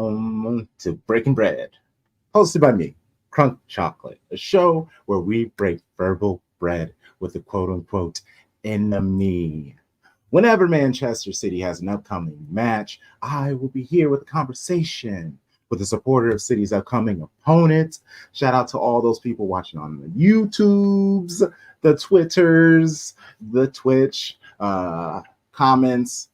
Welcome to Breaking Bread, hosted by me, Crunk Chocolate, a show where we break verbal bread with a quote-unquote enemy. Whenever Manchester City has an upcoming match, I will be here with a conversation with a supporter of City's upcoming opponent. Shout out to all those people watching on the YouTubes, the Twitters, the Twitch, comments,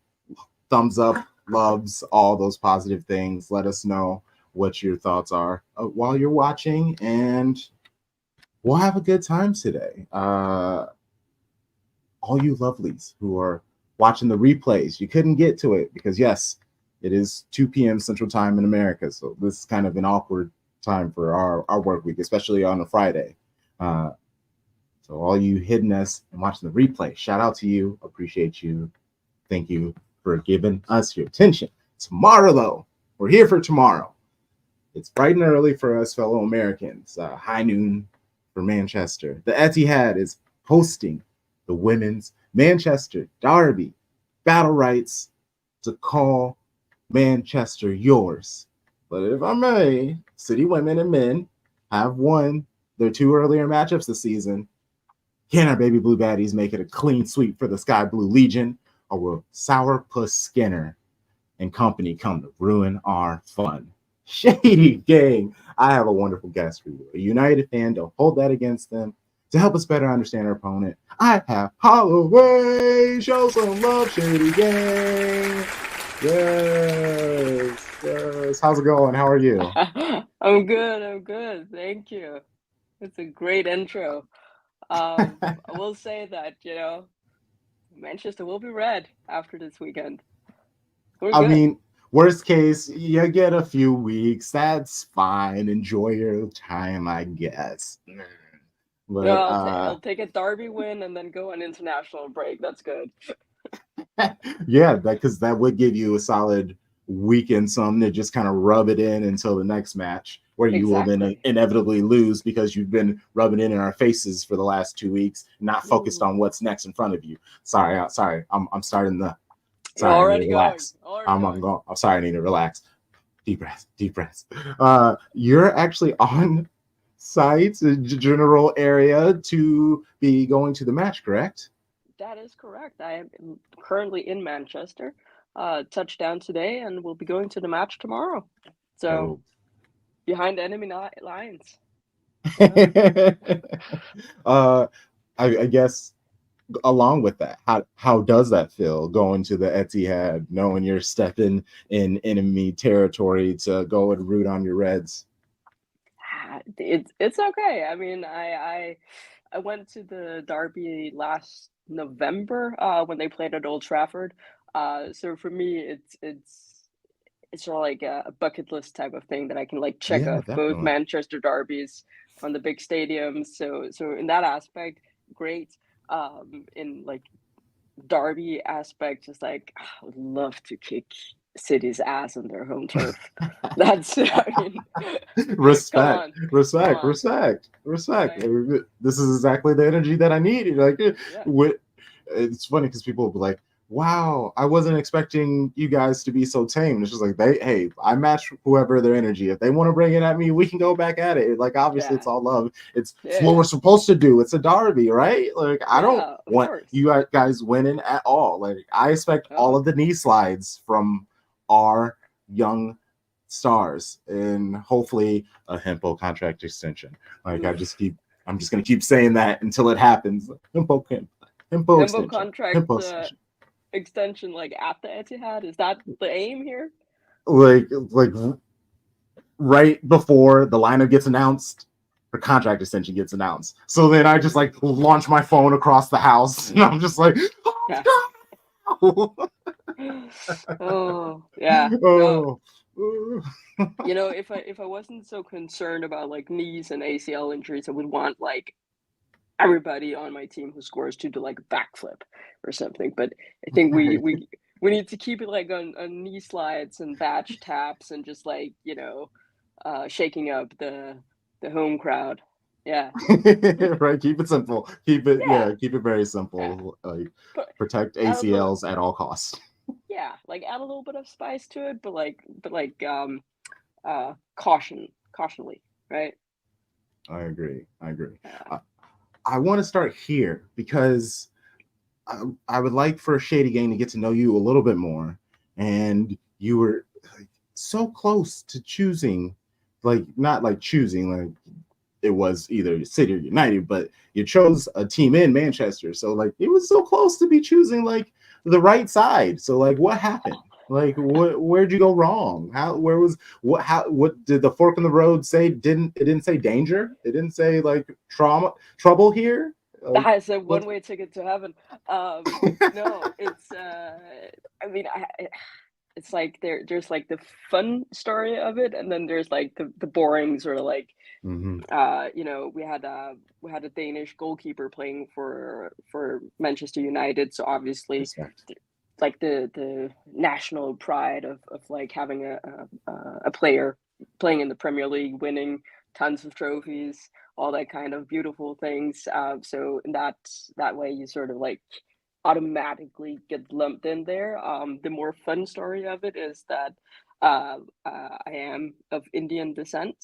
thumbs up, loves, all those positive things. Let us know what your thoughts are while you're watching, and we'll have a good time today. All you lovelies who are watching the replays, you couldn't get to it because, yes, it is 2 p.m. Central Time in America, so this is kind of an awkward time for our work week, especially on a Friday. So all you hitting us and watching the replay, shout out to you. Appreciate you. Thank you for giving us your attention. Tomorrow, though, we're here for tomorrow. It's bright and early for us fellow Americans. High noon for Manchester. The Etihad is hosting the women's Manchester Derby. Battle rights to call Manchester yours. But if I may, City women and men have won their 2 earlier matchups this season. Can our baby blue baddies make it a clean sweep for the Sky Blue Legion? Or will Sourpuss Skinner and company come to ruin our fun? Shady Gang, I have a wonderful guest for you. A United fan, don't hold that against them. To help us better understand our opponent, I have Holloway. Show some love, Shady Gang. Yes. How's it going? How are you? I'm good. Thank you. It's a great intro. I will say that, Manchester will be red after this weekend. We're good. I mean, worst case, you get a few weeks. That's fine. Enjoy your time, I guess. But No, I'll take a Derby win and then go on international break. That's good. yeah, because that would give you a solid weekend, something to just kind of rub it in until the next match, where you will then inevitably lose because you've been rubbing it in our faces for the last 2 weeks, not focused on what's next in front of you. Sorry, I'm starting the. Sorry, already I need to relax. I'm going. I'm sorry, I need to relax. Deep breaths. You're actually on site, general area, to be going to the match, correct? That is correct. I am currently in Manchester. Touchdown today, and we'll be going to the match tomorrow. So, behind enemy lines. I guess along with that, how does that feel going to the Etihad, knowing you're stepping in enemy territory to go and root on your Reds? It's okay. I mean, I went to the Derby last November when they played at Old Trafford. So for me, it's sort of like a bucket list type of thing that I can like check off both Manchester derbies on the big stadiums. So in that aspect, great. In like Derby aspect, just like I would love to kick City's ass on their home turf. That's respect. This is exactly the energy that I need. Like, it's funny because people will be like, wow, I wasn't expecting you guys to be so tame. It's just like, I match whoever their energy. If they want to bring it at me, we can go back at it. Like, obviously, it's all love. It's what we're supposed to do. It's a derby, right? Like, I don't want you guys winning at all. Like, I expect all of the knee slides from our young stars, and hopefully a Hempo contract extension. Like, I'm just gonna keep saying that until it happens. Hempo contract extension, like at the Etihad. Is that the aim here? Like right before the lineup gets announced, the contract extension gets announced. So then I just like launch my phone across the house, and I'm just like, oh yeah. No. If I wasn't so concerned about like knees and ACL injuries, I would want like everybody on my team who scores to do like a backflip or something. But I think we need to keep it like on knee slides and badge taps and just like shaking up the home crowd. Yeah. Right. Keep it simple. Keep it very simple. Like, protect ACLs at all costs. Yeah, like add a little bit of spice to it, but cautionly, right? I agree. I agree. Uh, I want to start here because I would like for Shady Gang to get to know you a little bit more. And you were like, so close to choosing, like, not like choosing, like it was either City or United, but you chose a team in Manchester. So, like, it was so close to be choosing, like, the right side. So, like, what happened? Like, where'd you go wrong? What did the fork in the road say? It didn't say danger? It didn't say, like, trouble here? Like, that is a what's one-way ticket to heaven. No, it's I mean, it's like there's like the fun story of it, and then there's like the boring sort of like mm-hmm. we had a Danish goalkeeper playing for Manchester United, so obviously Respect. like the national pride of like having a player playing in the Premier League, winning tons of trophies, all that kind of beautiful things. So in that way, you sort of like automatically get lumped in there. The more fun story of it is that I am of Indian descent.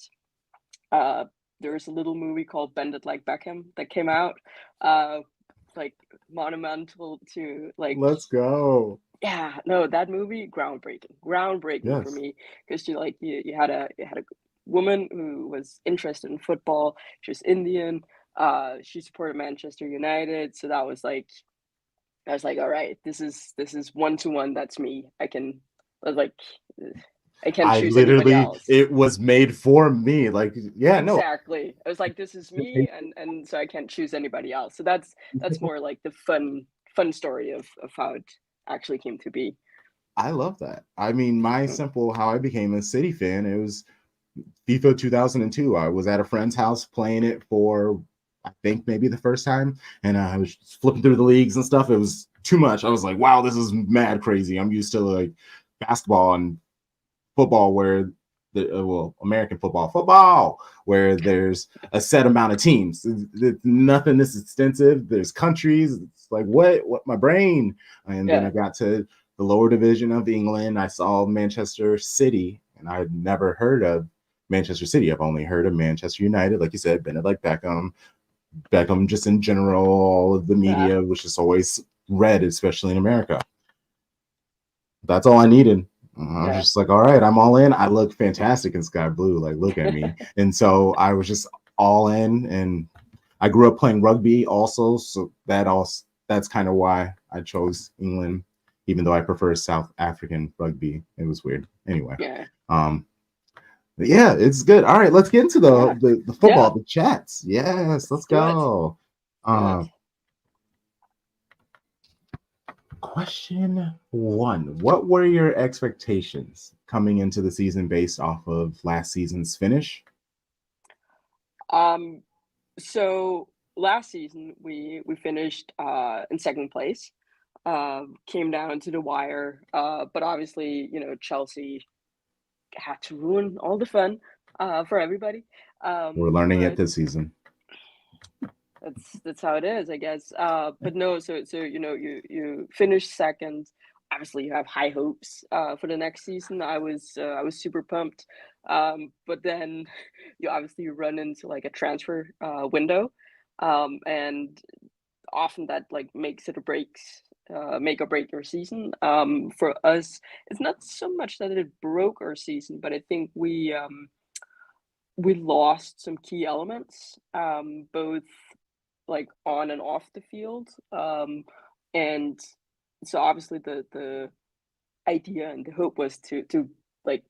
Uh, there's a little movie called Bend It Like Beckham that came out, uh, like monumental to like Let's go. yeah, no, that movie groundbreaking for Yes. me because you had a woman who was interested in football. She was Indian. She supported Manchester United, so that was like I was like, all right, this is one to one. That's me. I was like, I can't I choose anybody literally, else. it was made for me. Like, yeah, no. Exactly. I was like, this is me, and so I can't choose anybody else. So that's more like the fun story of how it actually came to be. I love that. I mean, my simple how I became a City fan, it was FIFA 2002. I was at a friend's house playing it for, I think, maybe the first time, and I was flipping through the leagues and stuff. It was too much. I was like, wow, this is mad crazy. I'm used to like basketball and football where American football where there's a set amount of teams. It's nothing this extensive. There's countries. It's like what my brain. And then I Yeah, got to the lower division of England. I saw Manchester City, and I'd never heard of Manchester City. I've only heard of Manchester United, like you said, Bennett, like Beckham, just in general. All of the yeah, media was just always read, especially in America. That's all I needed. I was yeah, just like, all right, I'm all in. I look fantastic in sky blue. Like, look at me. And so I was just all in. And I grew up playing rugby also. So that's kind of why I chose England, even though I prefer South African rugby. It was weird. Anyway. yeah, Um, but yeah, it's good. All right, let's get into yeah, the yeah. football, the chats. Yes, Let's let's do it. go. Do it. Um, Question one. What were your expectations coming into the season based off of last season's finish? Um, so last season we finished in second place. Came down to the wire. But obviously, Chelsea had to ruin all the fun for everybody. We're learning it But this season. that's how it is, I guess. But no, so you finish second. Obviously, you have high hopes for the next season. I was super pumped, but then you obviously run into like a transfer window, and often that like makes it or breaks. Make or break your season. For us, it's not so much that it broke our season, but I think we lost some key elements, both like on and off the field. And so obviously the idea and the hope was to like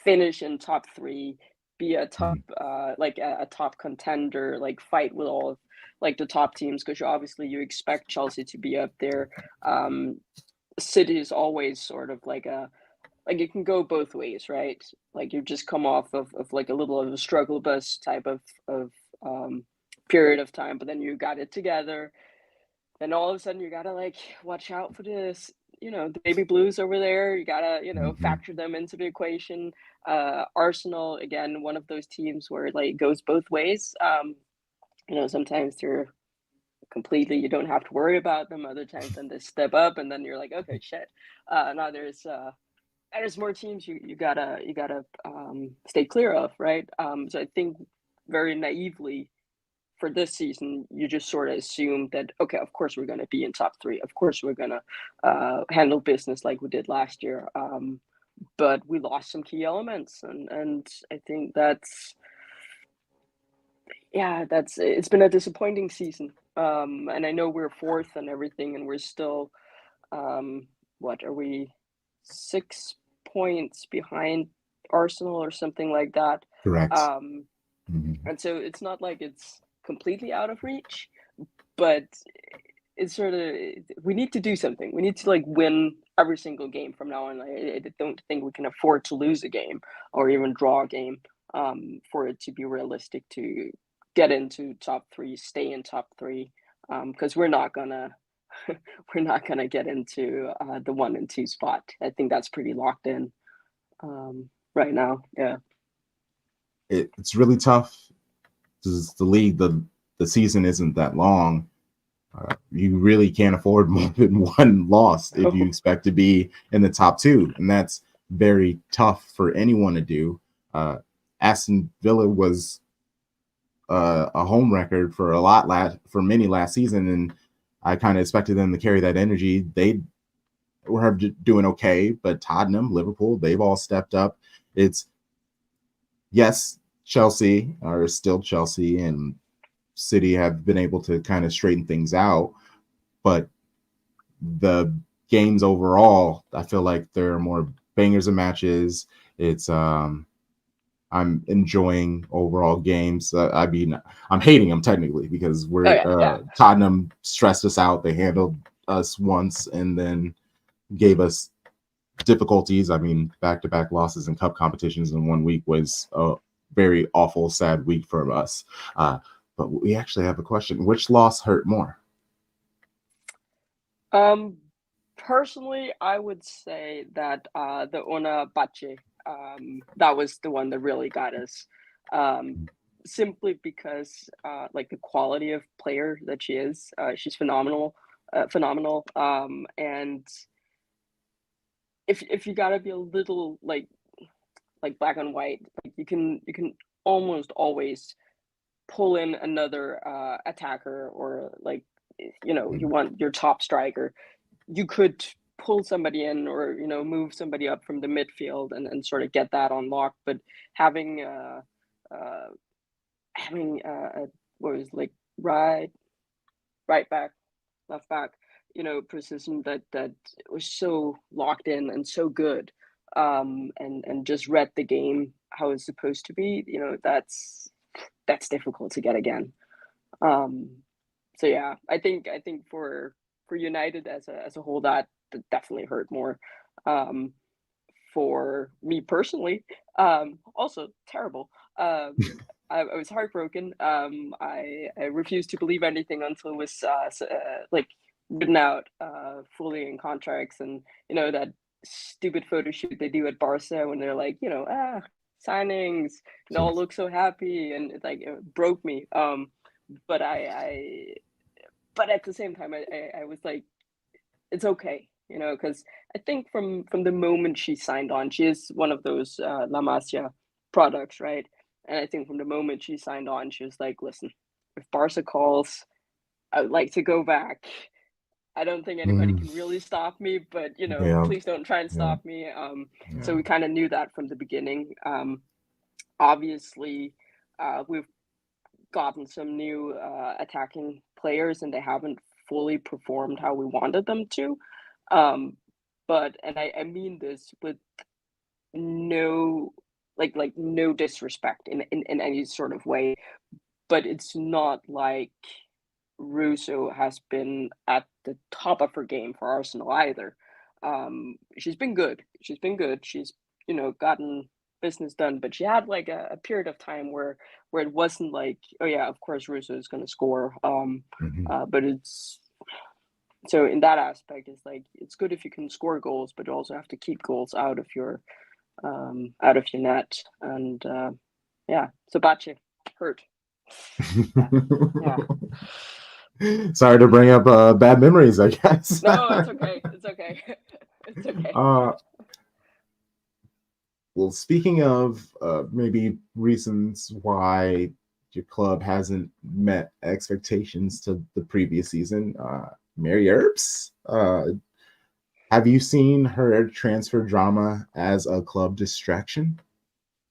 finish in top three, be a top Mhm. like a top contender, like fight with all of like the top teams because obviously you expect Chelsea to be up there. Um, City is always sort of like a like it can go both ways, right? Like you just come off of like a little of a struggle bus type of um, period of time, but then you got it together. Then all of a sudden you gotta like watch out for this, the baby blues over there. You gotta, Mhm. factor them into the equation. Arsenal, again, one of those teams where like it goes both ways. Sometimes they're completely you don't have to worry about them. Other times then they step up and then you're like, okay, shit. Now there's there's more teams you gotta stay clear of, right? So I think very naively for this season, you just sort of assume that, okay, of course we're going to be in top three. Of course we're going to handle business like we did last year. But we lost some key elements, and I think it's been a disappointing season. And I know we're fourth and everything, and we're still, what are we, 6 points behind Arsenal or something like that. Correct. And so it's not like it's completely out of reach, but it's sort of, we need to do something. We need to like win every single game from now on. I don't think we can afford to lose a game or even draw a game for it to be realistic to get into top three, stay in top three, because we're not gonna get into the 1 and 2 spot. I think that's pretty locked in right now. Yeah, it's really tough because the league, the season isn't that long. You really can't afford more than one loss if you expect to be in the top two, and that's very tough for anyone to do. Aston Villa was a home record for many last season, and I kind of expected them to carry that energy. They were doing okay, but Tottenham, Liverpool, they've all stepped up. It's, yes, Chelsea are still Chelsea, and City have been able to kind of straighten things out, but the games overall, I feel like there are more bangers of matches. It's I'm enjoying overall games. I mean, I'm hating them technically because Tottenham stressed us out. They handled us once and then gave us difficulties. I mean, back-to-back losses in cup competitions in 1 week was a very awful, sad week for us. But we actually have a question. Which loss hurt more? Personally, I would say that the Ona Bache, that was the one that really got us. Simply because like the quality of player that she is, she's phenomenal. And if you gotta be a little like black and white, like you can almost always pull in another attacker, or like, you know, you want your top striker, you could pull somebody in, or, you know, move somebody up from the midfield and sort of get that unlocked. But having what was like right back, left back, you know, position that was so locked in and so good, and just read the game how it's supposed to be, you know, that's difficult to get again. So yeah, I think for United as a whole, that definitely hurt more. For me personally, also terrible. I was heartbroken. I refused to believe anything until it was like written out fully in contracts, and you know that stupid photo shoot they do at Barca when they're like, you know, signings, and all look so happy, and it broke me. But but at the same time, I was like, it's okay, you know, because I think from the moment she signed on, she is one of those La Masia products, right? And I think from the moment she signed on, she was like, listen, if Barca calls, I would like to go back. I don't think anybody can really stop me, but, you know, please don't try and stop me. So we kind of knew that from the beginning. Obviously, we've gotten some new attacking players, and they haven't fully performed how we wanted them to. But, and I mean this with no no disrespect in any sort of way, but it's not like Russo has been at the top of her game for Arsenal either. She's been good. She's been good. She's, you know, gotten business done, but she had like a period of time where it wasn't like, oh yeah, of course Russo is going to score. But it's, so in that aspect, it's like, it's good if you can score goals, but you also have to keep goals out of your net. And yeah, so Bache hurt. Yeah. Sorry to bring up bad memories, I guess. No, it's okay. It's okay. It's okay. Well, speaking of maybe reasons why your club hasn't met expectations to the previous season, Mary Earps, have you seen her transfer drama as a club distraction?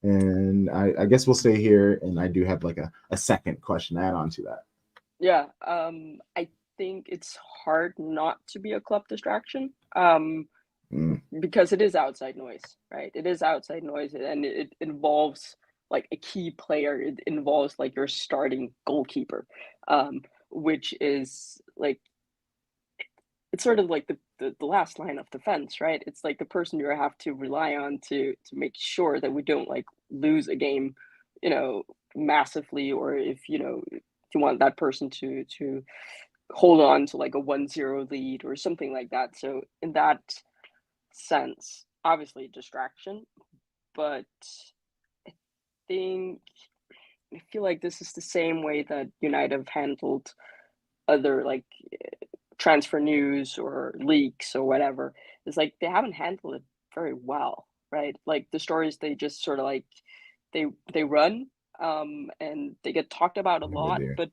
And I guess we'll stay here, and I do have like a second question to add on to that. Yeah, I think it's hard not to be a club distraction. Mm, Because it is outside noise, right? It is outside noise, and it involves like a key player. It involves like your starting goalkeeper, which is like it's sort of like the last line of defense, right? It's like the person you have to rely on to make sure that we don't like lose a game, you know, massively, or if you want that person to hold on to like a 1-0 lead or something like that. So in that sense, obviously distraction, but I think I feel like this is the same way that United have handled other like transfer news or leaks or whatever. It's like they haven't handled it very well, right? Like the stories they just sort of like they run and they get talked about a yeah, they lot, do. but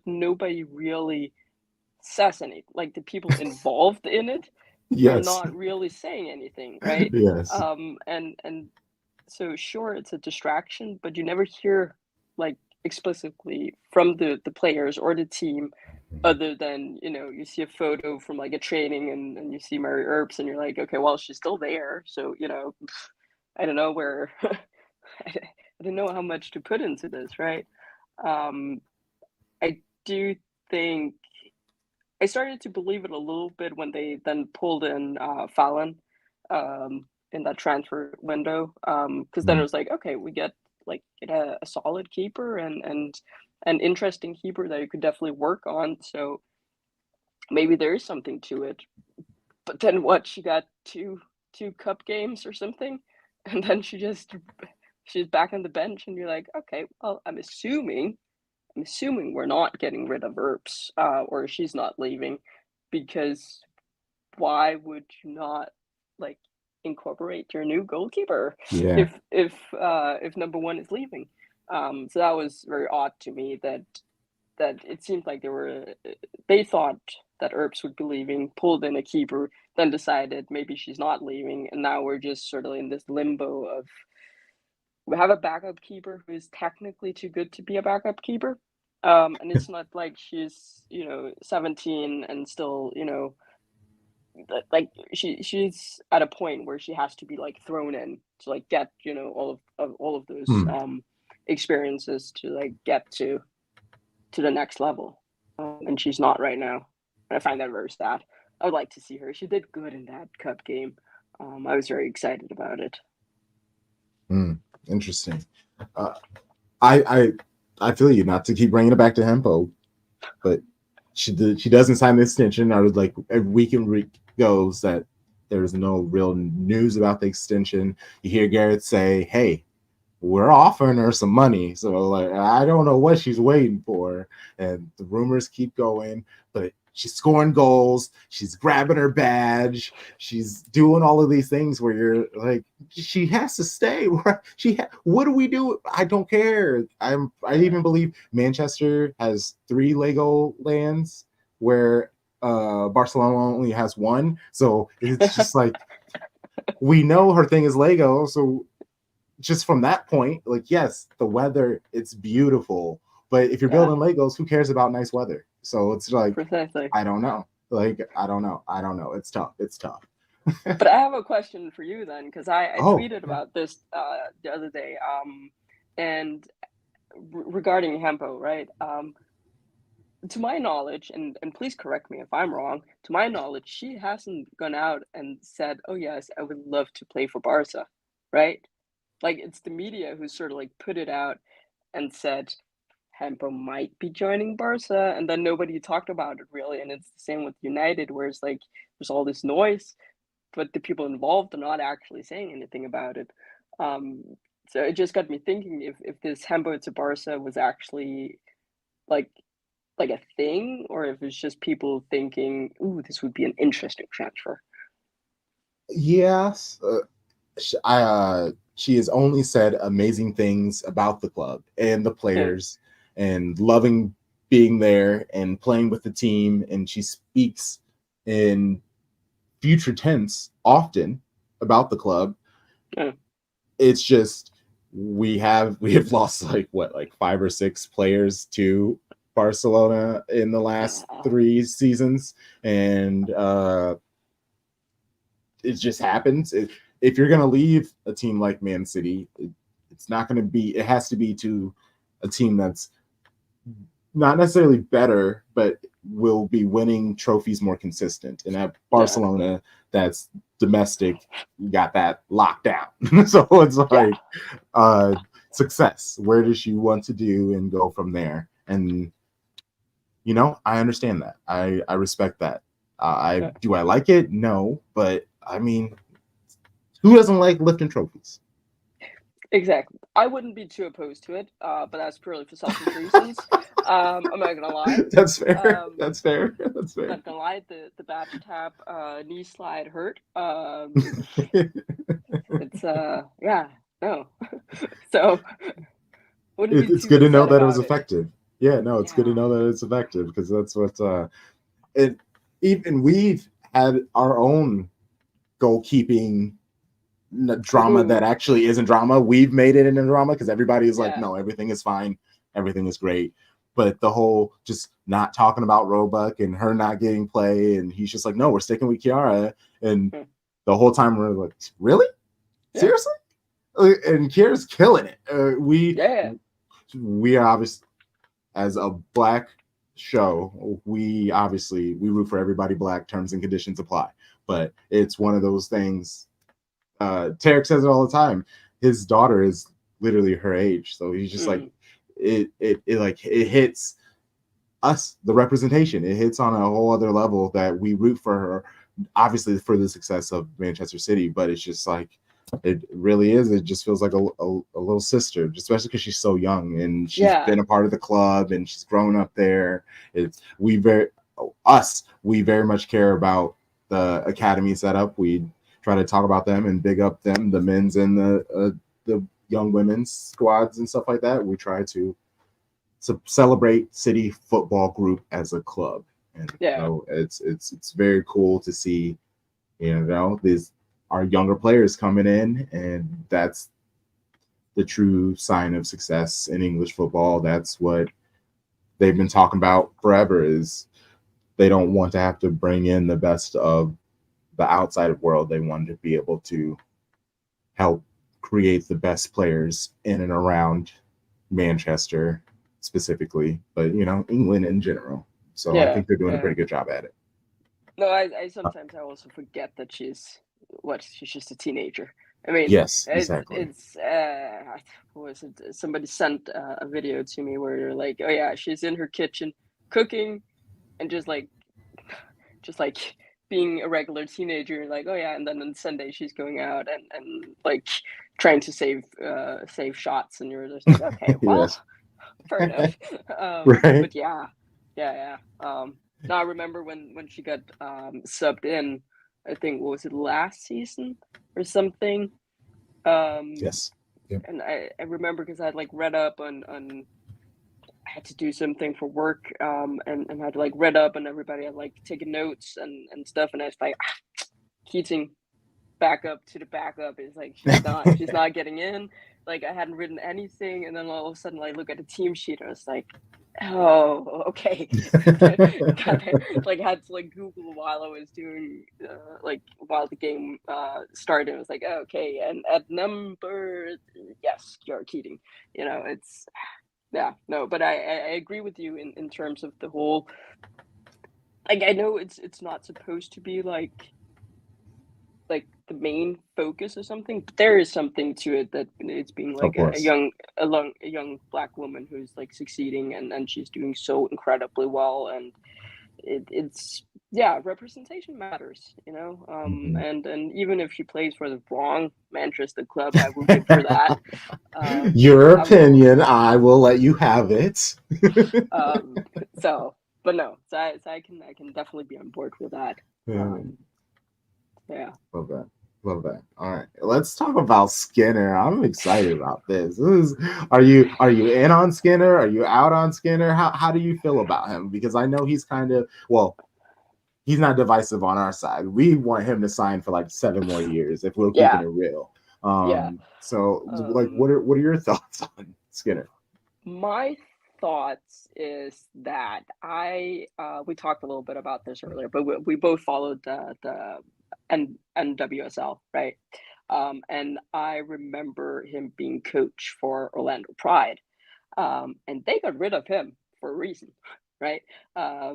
nobody really says anything. Like the people involved in it are Yes, not really saying anything, right? yes, And so sure, it's a distraction, but you never hear like explicitly from the players or the team, other than you see a photo from like a training, and you see Mary Earps, and you're like, okay, well she's still there, so I don't know where I don't know how much to put into this, right? Um, I do think I started to believe it a little bit when they then pulled in Fallon in that transfer window. Because then it mm, was like, okay, we get a solid keeper and an interesting keeper that you could definitely work on. So maybe there is something to it. But then what? She got two cup games or something, and then she's back on the bench, and you're like, okay, well, I'm assuming we're not getting rid of Earps, or she's not leaving, because why would you not like incorporate your new goalkeeper yeah, if number one is leaving? So that was very odd to me that it seemed like they thought that Earps would be leaving, pulled in a keeper, then decided maybe she's not leaving, and now we're just sort of in this limbo of we have a backup keeper who is technically too good to be a backup keeper. And it's not like she's 17 and still like she's at a point where she has to be like thrown in to like get all of those mm, experiences to like get to the next level, and she's not right now. And I find that very sad. I would like to see her. She did good in that cup game. I was very excited about it. mm. Interesting. Uh, I I I feel you, not to keep bringing it back to Hempo, but she doesn't sign the extension. Or like every week goes that there's no real news about the extension. You hear Garrett say, "Hey, we're offering her some money." So like I don't know what she's waiting for. And the rumors keep going, but she's scoring goals, she's grabbing her badge, she's doing all of these things where you're like, she has to stay. What do we do? I don't care. I Yeah. even believe Manchester has 3 Lego lands where Barcelona only has one. So it's just like we know her thing is Lego, so just from that point, like, yes, the weather, it's beautiful. But if you're Yeah, building Legos, who cares about nice weather? So it's like, precisely. I don't know. Like, I don't know. I don't know. It's tough. It's tough. But I have a question for you then, because I Oh, tweeted yeah. about this the other day, and regarding Hempo, right? To my knowledge, and please correct me if I'm wrong. To my knowledge, she hasn't gone out and said, "Oh yes, I would love to play for Barca," right? Like it's the media who sort of like put it out and said Hempo might be joining Barca, and then nobody talked about it really. And it's the same with United, where it's like there's all this noise, but the people involved are not actually saying anything about it. Um, so it just got me thinking if this Hempo to Barca was actually like like a thing, or if it's just people thinking, "Ooh, this would be an interesting transfer." Yes. I she has only said amazing things about the club and the players and loving being there and playing with the team. And she speaks in future tense often about the club. Yeah. It's just we have lost like 5 or 6 players to Barcelona in the last 3 seasons, and it just happens. If you're going to leave a team like Man City, it's not going to be. It has to be to a team that's not necessarily better, but will be winning trophies more consistent. And at Barcelona, that's domestic, you got that locked down. So it's like success. Where does she want to do and go from there? And I understand that. I respect that. Do I like it? No, but I mean, who doesn't like lifting trophies? Exactly. I wouldn't be too opposed to it, but that's purely for selfish reasons. I'm not gonna lie. That's fair. That's fair. I'm not gonna lie. The badge tap knee slide hurt. It's no. So wouldn't be it's too good to know upset that it was about it. effective. Yeah, no, it's good to know that it's effective, because that's what it. Even we've had our own goalkeeping drama that actually isn't drama. We've made it into drama because everybody is like, no, everything is fine, everything is great. But the whole just not talking about Roebuck and her not getting play, and he's just like, no, we're sticking with Kiara, and the whole time we're like, really, seriously, and Kiara's killing it. We are obviously, as a Black show, we root for everybody Black. Terms and conditions apply, but it's one of those things. Tarek says it all the time. His daughter is literally her age, so he's just like, it hits us, the representation. It hits on a whole other level that we root for her, obviously for the success of Manchester City, but it's just like, it really is. It just feels like a little sister, especially because she's so young and she's been a part of the club and she's grown up there. We very much care about the academy setup. We try to talk about them and big up them, the men's and the young women's squads and stuff like that. We try to celebrate City Football Group as a club, and it's very cool to see, these our younger players coming in, and that's the true sign of success in English football. That's what they've been talking about forever, is they don't want to have to bring in the best of the outside world. They wanted to be able to help create the best players in and around Manchester specifically, but England in general. So I think they're doing a pretty good job at it. No, I sometimes I also forget that she's just a teenager. I mean, yes, exactly. It's what was it? Somebody sent a video to me where they're like, oh yeah, she's in her kitchen cooking and just like being a regular teenager, like, oh yeah, and then on Sunday she's going out and like trying to save shots, and you're just like, okay, well, fair enough. Right. But yeah. No, I remember when she got subbed in, I think, what was it, last season or something? Yes. Yep. And I remember because I had like read up on I had to do something for work, and had like read up and everybody had like taken notes and stuff, and I was like, Keating back up to the backup is like, she's not getting in. Like, I hadn't written anything, and then all of a sudden I look at the team sheet and I was like, oh, okay. Like, had to like Google while I was doing while the game started. I was like, okay, and at number, yes, you're Keating. It's but I agree with you in terms of the whole, like, I know it's not supposed to be like the main focus or something, but there is something to it, that it's being like a young Black woman who's like succeeding, and she's doing so incredibly well, and it's representation matters, and even if she plays for the wrong Manchester club, I will give her that. Your opinion, I will let you have it. But no, so I can definitely be on board with that. Yeah. Love that. Love that. All right, let's talk about Skinner. I'm excited about this. Are you in on Skinner? Are you out on Skinner? How do you feel about him? Because I know he's kind of, well, he's not divisive on our side. We want him to sign for like 7 more years if we're keeping Yeah, it real. yeah. So like, Um, what are your thoughts on Skinner? my thoughts is that we talked a little bit about this earlier, but we both followed the NWSL, right? And I remember him being coach for Orlando Pride, and they got rid of him for a reason, right? Uh,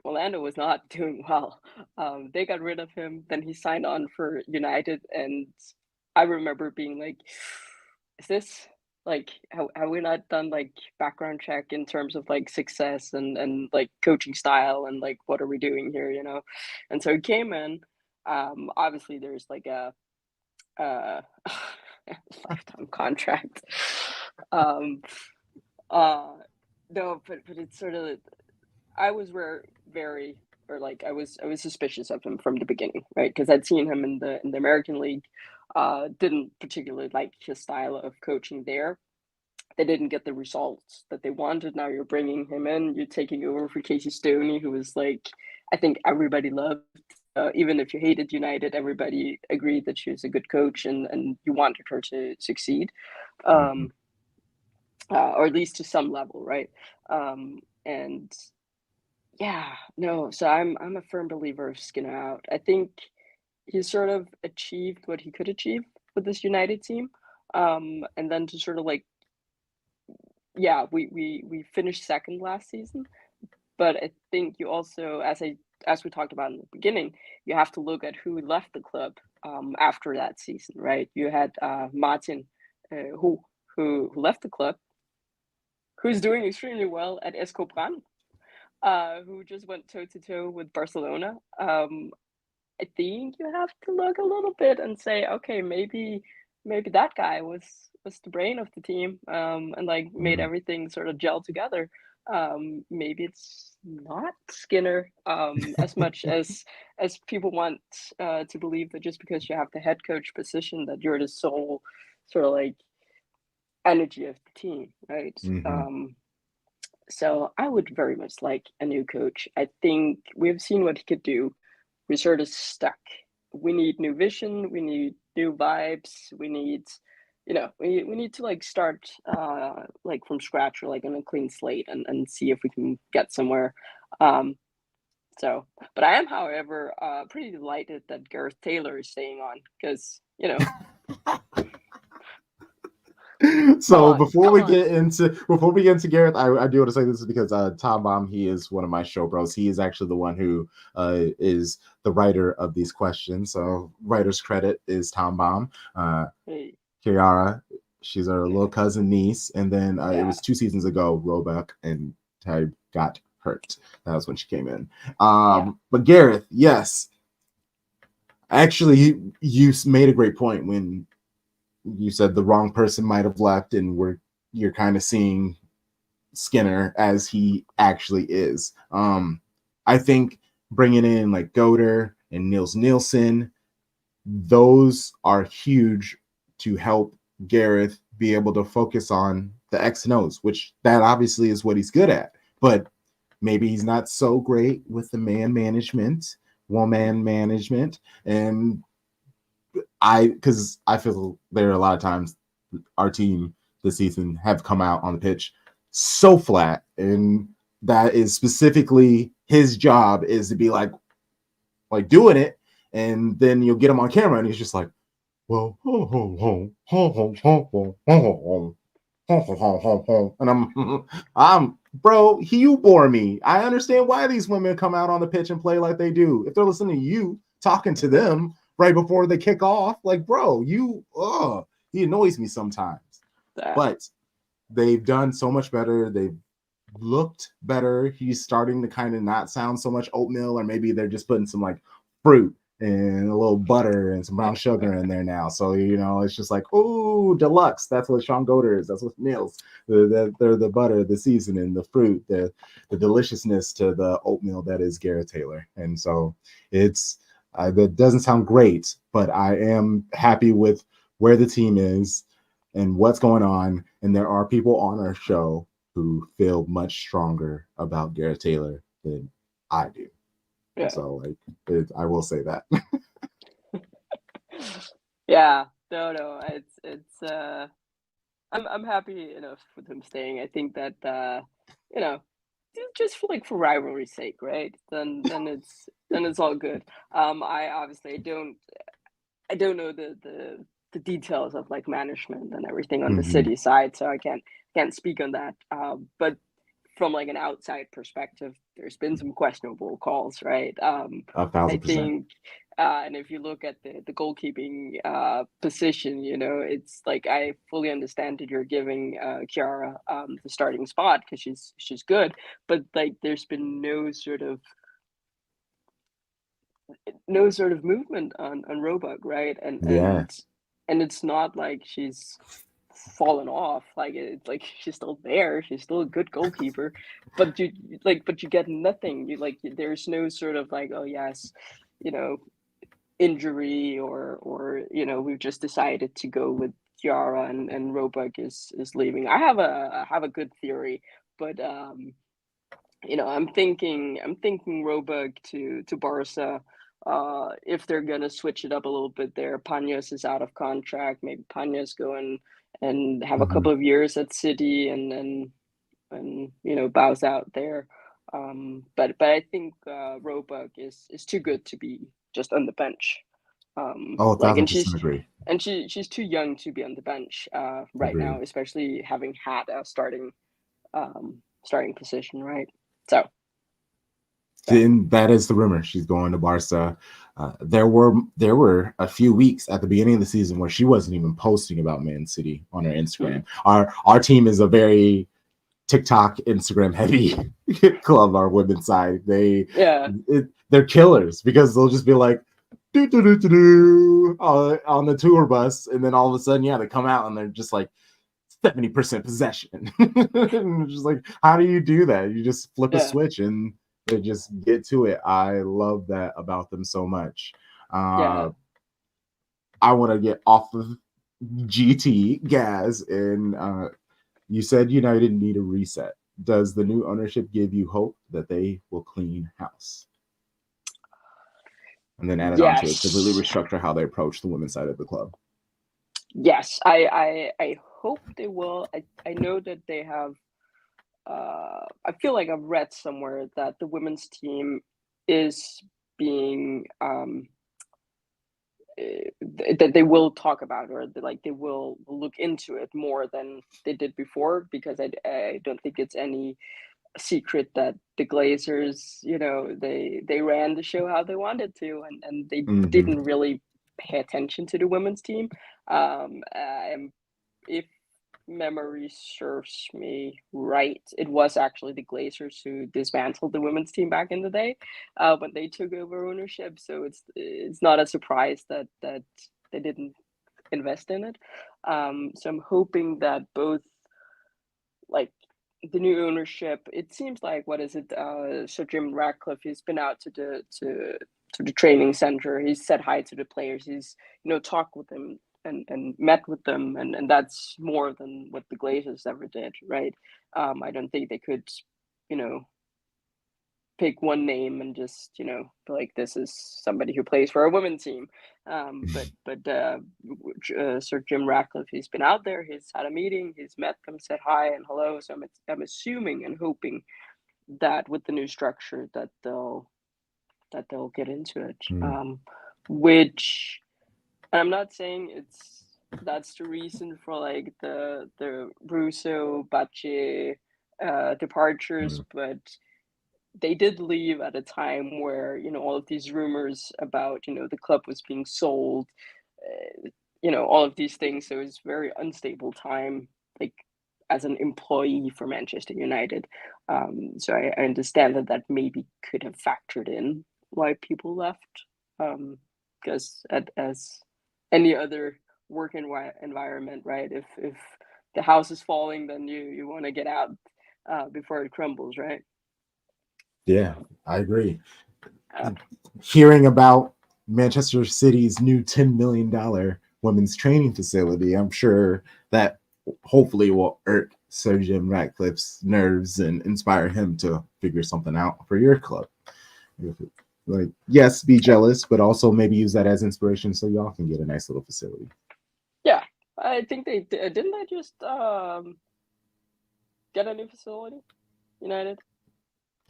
Orlando was not doing well. They got rid of him. Then he signed on for United, and I remember being like, "Is this like have we not done like background check in terms of like success and like coaching style and like what are we doing here?" You know, and so he came in. Obviously, there's like a lifetime contract. Um, uh, no, but it's sort of I was very or like I was suspicious of him from the beginning, right? Because I'd seen him in the American League, didn't particularly like his style of coaching there. They didn't get the results that they wanted. Now you're bringing him in, you're taking over for Casey Stoney, who was like, I think everybody loved. Even if you hated United, everybody agreed that she was a good coach and you wanted her to succeed, Mm-hmm. um, or at least to some level, right? And yeah, no, so I'm a firm believer of Skinner out. I think he sort of achieved what he could achieve with this United team. And then to sort of like, yeah, we finished second last season, but I think you also, as we talked about in the beginning, you have to look at who left the club after that season, right? You had Martin, who left the club, who's doing extremely well at Escobran, who just went toe to toe with Barcelona. I think you have to look a little bit and say, okay, maybe that guy was the brain of the team, and like made Mm-hmm. everything sort of gel together. Maybe it's not Skinner, as much as people want to believe that just because you have the head coach position that you're the sole sort of like energy of the team, right? Mm-hmm. So I would very much like a new coach. I think we've seen what he could do. We're sort of stuck. We need new vision. We need new vibes. We need, we need to like start like from scratch or like on a clean slate and see if we can get somewhere. Um, so, but I am, however, pretty delighted that Gareth Taylor is staying on because come So on, before come we on. get into Gareth, I do want to say this is because Tom Baum, he is one of my show bros. He is actually the one who is the writer of these questions. So writer's credit is Tom Baum. Hey, Kiara, she's our little okay, cousin niece, and then it yeah, was 2 seasons ago. Roebuck and Ty got hurt. That was when she came in. yeah, But Gareth, yes, actually, you made a great point when you said the wrong person might have left, and you're kind of seeing Skinner as he actually is. I think bringing in like Goder and Niels Nielsen, those are huge to help Gareth be able to focus on the X and O's, which that obviously is what he's good at. But maybe he's not so great with the man management, woman management, and because I feel there are a lot of times our team this season have come out on the pitch so flat, and that is specifically his job is to be like doing it, and then you'll get him on camera, and he's just like, well, and I'm, bro, you bore me. I understand why these women come out on the pitch and play like they do. If they're listening to you talking to them right before they kick off, like, bro, he annoys me sometimes. that But they've done so much better. They've looked better. He's starting to kind of not sound so much oatmeal, or maybe they're just putting some like fruit and a little butter and some brown sugar in there now. So it's just like, oh, deluxe. That's what Sean Goder is. That's what Meals. They're the butter, the seasoning, the fruit, the deliciousness to the oatmeal that is Garrett Taylor. And so it's That doesn't sound great, but I am happy with where the team is and what's going on. And there are people on our show who feel much stronger about Garrett Taylor than I do. Yeah. So, like, I will say that. Yeah. No. I'm happy enough with him staying. I think that you know, just for like for rivalry's sake, right? Then it's all good. I obviously don't know the details of like management and everything on the Mhm. city side, so I can't speak on that. But from like an outside perspective, there's been some questionable calls, right? A I 1000%. think, and if you look at the goalkeeping position, it's like I fully understand that you're giving Kiara the starting spot because she's good, but like there's been no sort of movement on Roebuck, right? And Yeah. and and it's not like she's fallen off. Like it's like she's still there. She's still a good goalkeeper, but you get nothing. There's no sort of like, oh yes, you know, injury or we've just decided to go with Kiara and Roebuck is leaving. I have a good theory, but I'm thinking Roebuck to Barca. If they're gonna switch it up a little bit there, Paños is out of contract. Maybe Paños go and have a Mhm. couple of years at City and bows out there. But I think Roebuck is too good to be just on the bench. Oh, a Like thousand and percent she's agree. and she's too young to be on the bench right Agree. now, especially having had a starting position, right? So Then that is the rumor. She's going to Barca. There were a few weeks at the beginning of the season where she wasn't even posting about Man City on her mm, Instagram. Our team is a very TikTok, Instagram heavy club. Our women's side, yeah, they're killers because they'll just be like do do do do do on the tour bus, and then all of a sudden, yeah, they come out and they're just like 70% possession. Just like, how do you do that? You just flip a yeah, switch and they just get to it. I love that about them so much. yeah. Uh, I want to get off of GT Gaz, and you said United need a reset. Does the new ownership give you hope that they will clean house? And then add it on to it, completely Yes. restructure how they approach the women's side of the club. Yes. I hope they will. I know that they have I feel like I've read somewhere that the women's team is being that they will talk about, or like they will look into it more than they did before, because I don't think it's any secret that the Glazers, they ran the show how they wanted to, and they Mm-hmm. didn't really pay attention to the women's team. And if memory serves me right, it was actually the Glazers who dismantled the women's team back in the day when they took over ownership. So it's not a surprise that they didn't invest in it. So I'm hoping that both, like, the new ownership, it seems like, what is it? So Jim Ratcliffe, he's been out to the training center. He's said hi to the players. He's talked with them and met with them, and that's more than what the Glazers ever did, right? I don't think they could, you know, pick one name and just be like, this is somebody who plays for a women's team. But Sir Jim Ratcliffe, he's been out there, he's had a meeting, he's met them, said hi and hello. So I'm assuming and hoping that with the new structure that they'll get into it. Mm. Which, and I'm not saying that's the reason for like the Russo Bacci departures, Mm. but they did leave at a time where all of these rumors about the club was being sold, all of these things. So it was a very unstable time, like, as an employee for Manchester United. So I understand that maybe could have factored in why people left, because as any other work environment, right? If the house is falling, then you want to get out before it crumbles, right? Yeah, I agree. Uh, Hearing about Manchester City's new $10 million women's training facility. I'm sure that hopefully will irk Sir Jim Ratcliffe's nerves and inspire him to figure something out for your club. Like, yes, be jealous, but also maybe use that as inspiration so y'all can get a nice little facility. Yeah, I think they didn't. They just get a new facility, United.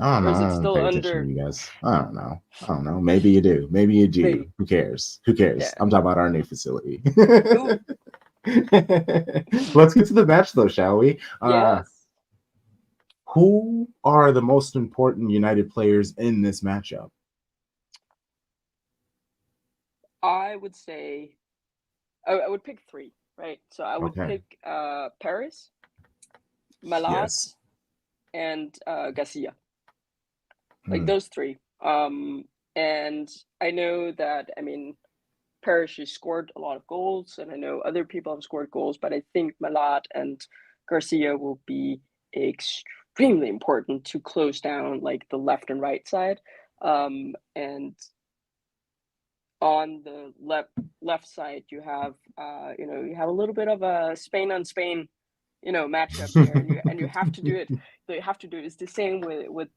I don't know. Or is I it don't still pay attention under? to you guys. I don't know. I don't know. Maybe you do. Maybe you do. Maybe. Who cares? Who cares? Yeah. I'm talking about our new facility. Ooh, Let's get to the match, though, shall we? yes. Who are the most important United players in this matchup? I would say I would pick three, right? So I would Okay. pick Paris, Malat, Yes. and Garcia. Like Hmm. those three. And I know that, I mean, Paris, she scored a lot of goals, and I know other people have scored goals, but I think Malat and Garcia will be extremely important to close down like the left and right side. And on the left side, you have you have a little bit of a Spain on Spain, matchup here, and you have to do it. So you have to do it. It's the same with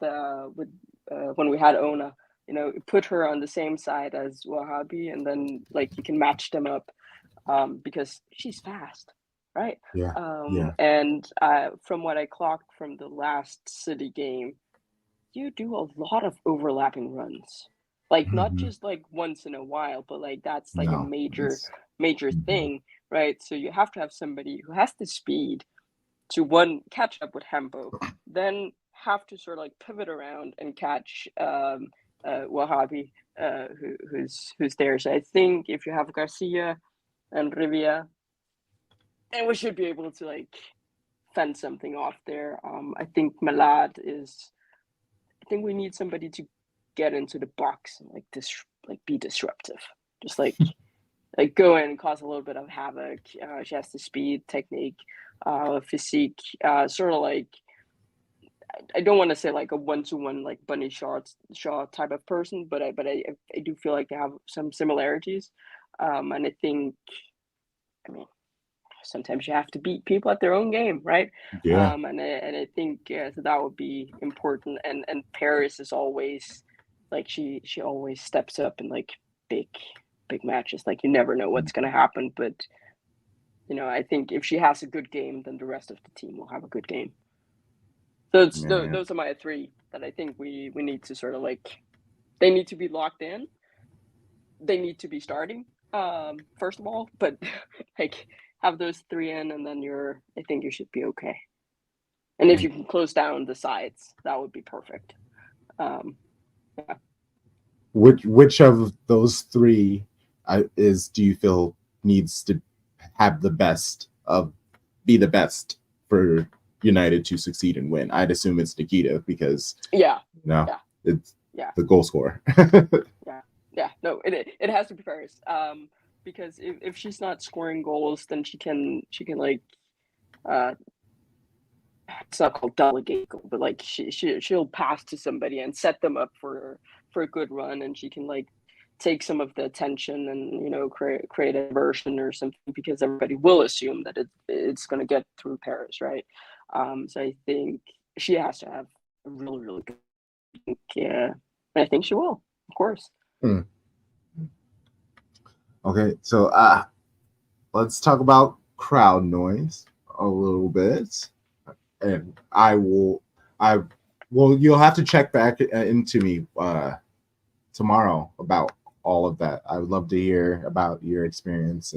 when we had Ona. Put her on the same side as Wahhabi, and then like you can match them up, because she's fast, right? Yeah. Yeah. And from what I clocked from the last City game, you do a lot of overlapping runs. Like not Mhm. just like once in a while, but like that's like a No. major Mhm. thing, right? So you have to have somebody who has the speed to one catch up with Hembo, then have to sort of like pivot around and catch Wahhabi, who's there. So I think if you have Garcia and Rivia, then we should be able to like fend something off there. I think Malad is. I think we need somebody to get into the box and like be disruptive. Just like go in and cause a little bit of havoc. She has the speed, technique, physique, sort of like I don't want to say like a 1-to-1 like Bunny Shaw type of person, but I do feel like they have some similarities, and I think I mean sometimes you have to beat people at their own game, right? Yeah. And I think so that would be important. And Paris is always like she always steps up in like big matches. Like you never know what's gonna happen, but I think if she has a good game, then the rest of the team will have a good game. So Yeah. those are my three that I think we need to sort of like they need to be locked in. They need to be starting first of all, but like have those three in, and then I think you should be okay. And if you can close down the sides, that would be perfect. Yeah. Which of those three do you feel needs to have be the best for United to succeed and win? I'd assume it's Nikita because Yeah. it's Yeah. the goal scorer. Yeah. No, it has to be Paris. Because if she's not scoring goals, then she can like uh it's not called delegate, but like she'll pass to somebody and set them up for a good run, and she can like take some of the attention and create a diversion or something, because everybody will assume that it's going to get through Paris, right? So I think she has to have a really good. Yeah, I think she will, of course. Okay, so let's talk about crowd noise a little bit, and you'll have to check back into me tomorrow about all of that. I would love to hear about your experience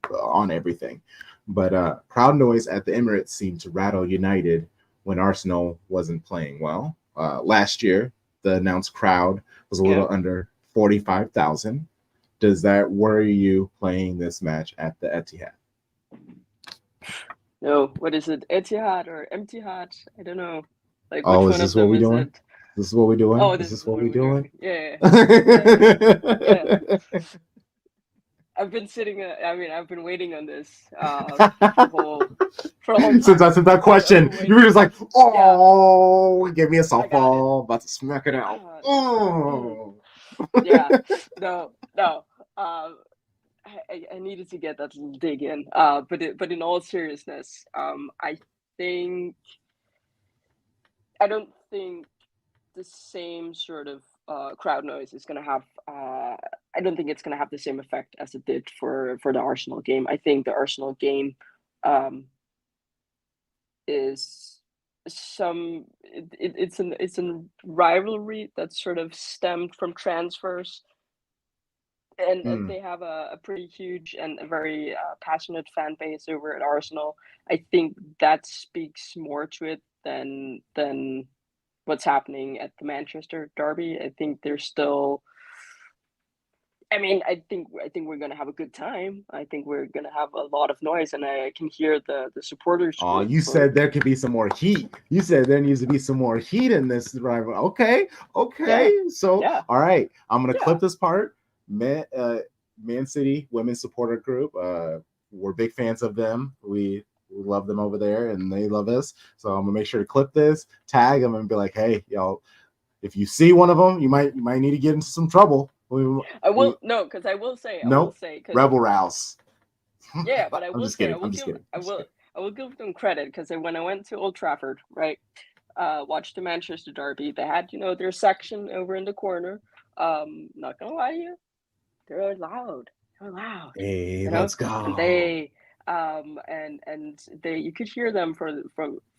on everything. But crowd noise at the Emirates seemed to rattle United when Arsenal wasn't playing well. Last year, the announced crowd was a little under 45,000. Does that worry you playing this match at the Etihad? No, what is it? Etihad or Emtihad? I don't know. Like which Oh, is one of this what them we is doing? it? This is what we doing? Oh, Is this this is what what we we're doing. doing? Yeah. Yeah. I've been I've been waiting on this for a long Since time. I that I've question, been you were waiting. just like, Yeah, "Oh, give me a I got it. softball, about to smack it out." Ah, Oh, yeah. No. no. I needed to get that little dig in. But in all seriousness, think I don't think the same sort of crowd noise is going to have. I don't think it's going to have the same effect as it did for the Arsenal game. I think the Arsenal game um, is it's a rivalry that sort of stemmed from transfers, and Mm. they have a pretty huge and a very passionate fan base over at Arsenal. I think that speaks more to it than what's happening at the Manchester derby. I think there's still. I mean, I think we're gonna have a good time. I think we're gonna have a lot of noise, and I can hear the supporters Oh, group you for said there could be some more heat. You said there needs to be some more heat in this rival. Okay, yeah, okay. So, yeah, all right, I'm gonna yeah. clip this part. Man City Women's Supporter Group. We're big fans of them. We love them over there, and they love us. So I'm gonna make sure to clip this, tag them, and be like, "Hey, y'all, if you see one of them, you might need to get into some trouble." I We will no, because I will nope, say, because rebel rouse. yeah, but I'm just kidding. I'm just kidding. I will give them credit, because when I went to Old Trafford, right, watched the Manchester derby, they had their section over in the corner. Not gonna lie to you, they're loud. They're loud, Hey, you know, let's and go. they you could hear them for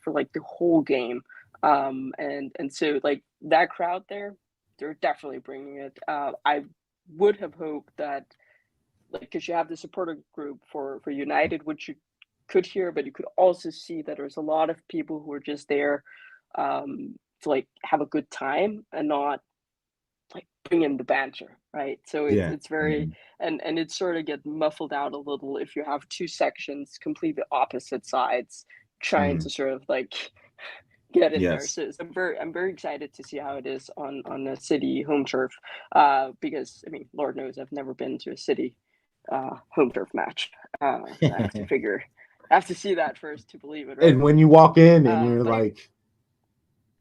like the whole game. And so like that crowd there, they're definitely bringing it. I would have hoped that, like, because you have the supporter group for United, which you could hear, but you could also see that there's a lot of people who are just there to like have a good time and not like bring in the banter, right? So Yeah. it's very, Mhm. and it sort of get muffled out a little if you have two sections, completely opposite sides, trying Mhm. to sort of like get in there. Yes. So I'm very excited to see how it is on a City home turf, because I mean, Lord knows I've never been to a City home turf match. I have to figure, I have to see that first to believe it, right? And when you walk in and you're But like,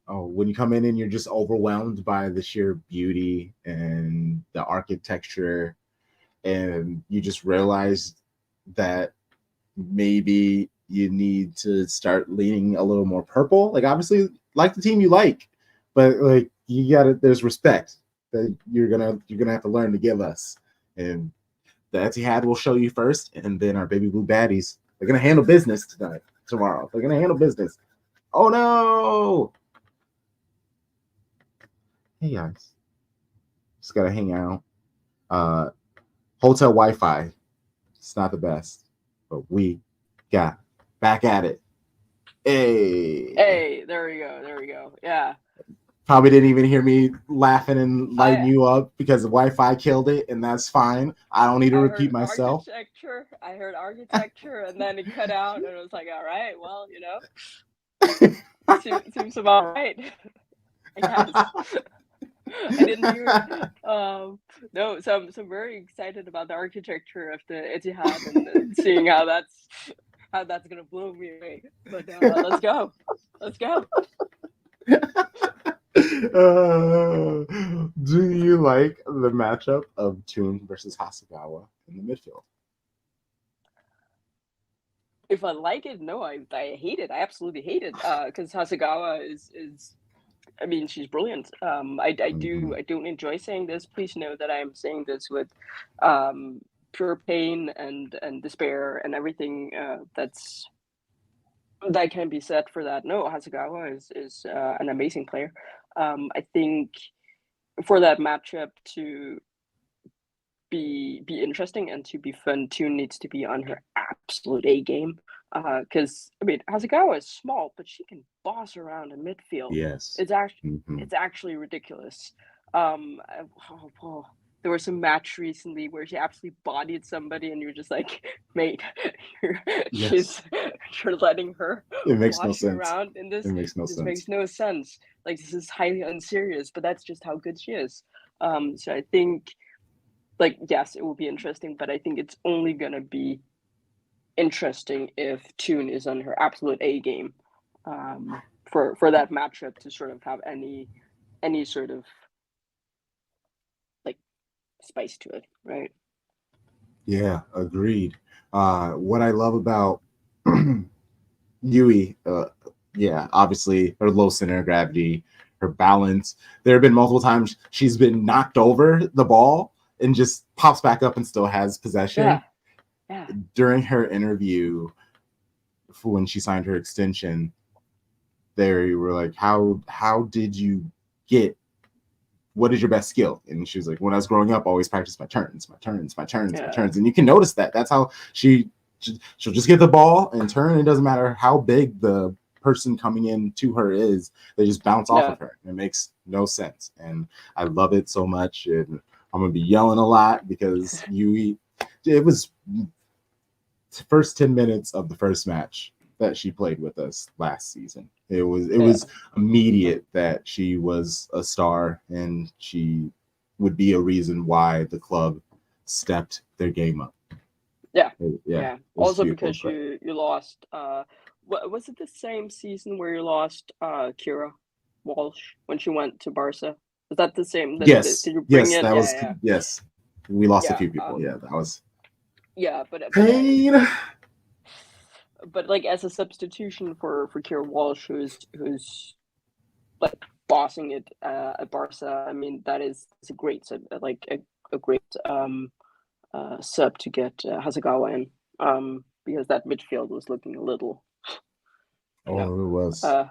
oh, when you come in and you're just overwhelmed by the sheer beauty and the architecture, and you just realize that maybe you need to start leaning a little more purple. Like, obviously, like the team you like, but like you gotta, there's respect that you're gonna have to learn to give us. And the Etihad will show you first, and then our baby blue baddies, they're gonna handle business tomorrow. They're gonna handle business. Oh no! Hey guys, just gotta hang out. Uh, Hotel Wi-Fi, it's not the best, but we got back at it. Hey, hey, there we go. Yeah, probably didn't even hear me laughing and lighting I you up because the Wi-Fi killed it, and that's fine. I don't need to I repeat heard myself. architecture. I heard architecture, and then it cut out, and I was like, all right, well, seems about right, I guess. I didn't hear. No, so I'm very excited about the architecture of the Etihad, and seeing how that's gonna blow me away. But let's go. Do you like the matchup of Toon versus Hasagawa in the midfield? If I like it, no, I hate it. I absolutely hate it. Because Hasegawa is I mean, she's brilliant. Mm-hmm. I don't enjoy saying this. Please know that I'm saying this with um, pure pain and despair and everything that can be said for that. No, Hasegawa is an amazing player. I think for that matchup to be interesting and to be fun, Tune needs to be on her absolute A game. Because I mean, Hasegawa is small, but she can boss around in midfield. Yes. It's actually Mm-hmm. it's actually ridiculous. There was some match recently where she absolutely bodied somebody, and you're just like, mate, you're, Yes. she's you're letting her It makes no boss you sense. around in It this. makes no This sense. makes no sense. Like, this is highly unserious, but that's just how good she is. So I think, like, yes, it will be interesting, but I think it's only gonna be interesting if Tune is on her absolute A game, for that matchup to sort of have any sort of like spice to it, right? Yeah, agreed. What I love about Yui, yeah, obviously her low center of gravity, her balance. There have been multiple times she's been knocked over the ball and just pops back up and still has possession. Yeah. During her interview for when she signed her extension, they were like, how did you get, what is your best skill? And she was like, when I was growing up, I always practiced my turns. And you can notice that. That's how she'll just get the ball and turn. It doesn't matter how big the person coming in to her is, they just bounce off of her. It makes no sense. And I love it so much. And I'm gonna be yelling a lot because it was the first 10 minutes of the first match that she played with us last season. It was immediate that she was a star and she would be a reason why the club stepped their game up. Yeah. Also because you lost. Was it the same season where you lost Kira Walsh when she went to Barca? Was that the same? Yes. Did you bring it? That was yes. We lost a few people. That was. Yeah, but pain. But like as a substitution for Kira Walsh, who's like bossing it at Barca, I mean it's a great sub, like a great sub to get Hasegawa in, because that midfield was looking a little. It was. So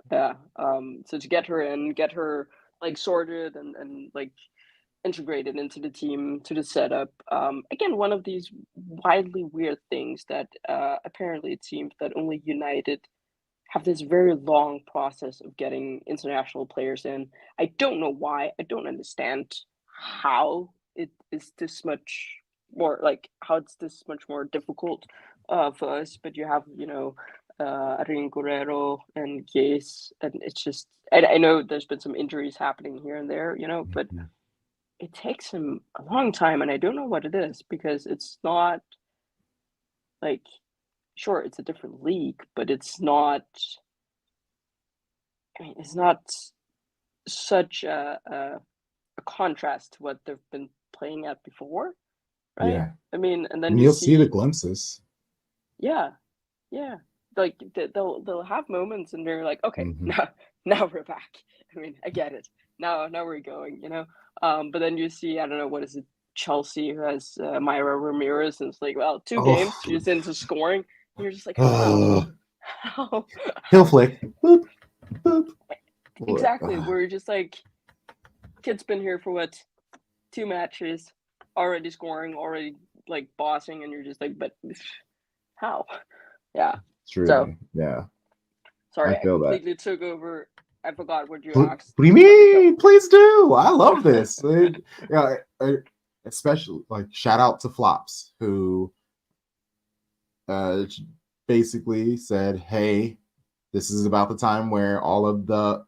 to get her in, get her like sorted and like integrated into the team, to the setup. Again, one of these widely weird things that apparently it seems that only United have this very long process of getting international players in. I don't know why. I don't understand how it is this much more, like how it's this much more difficult for us. But you have, Arin Guerrero and Gaze, and it's just, I know there's been some injuries happening here and there, but it takes him a long time, and I don't know what it is, because it's not like, sure, it's a different league, but it's not. I mean, it's not such a contrast to what they've been playing at before, right? Yeah. I mean, and then you'll see the glimpses. Yeah. Like they'll have moments, and they're like, okay, now we're back. I mean, I get it. Now we're going, But then you see, I don't know, what is it, Chelsea, who has Myra Ramirez, and it's like, well, 2 games, she's into scoring. And you're just like, how? Heel flick. Boop, boop. Exactly. We're just like, kid's been here for what, 2 matches, already scoring, already like bossing, and you're just like, but how? Yeah. True. So, yeah. Sorry, I completely took over. I forgot what you asked. What do you mean? Please do. I love this. Especially like shout out to Flops, who basically said, "Hey, this is about the time where all of the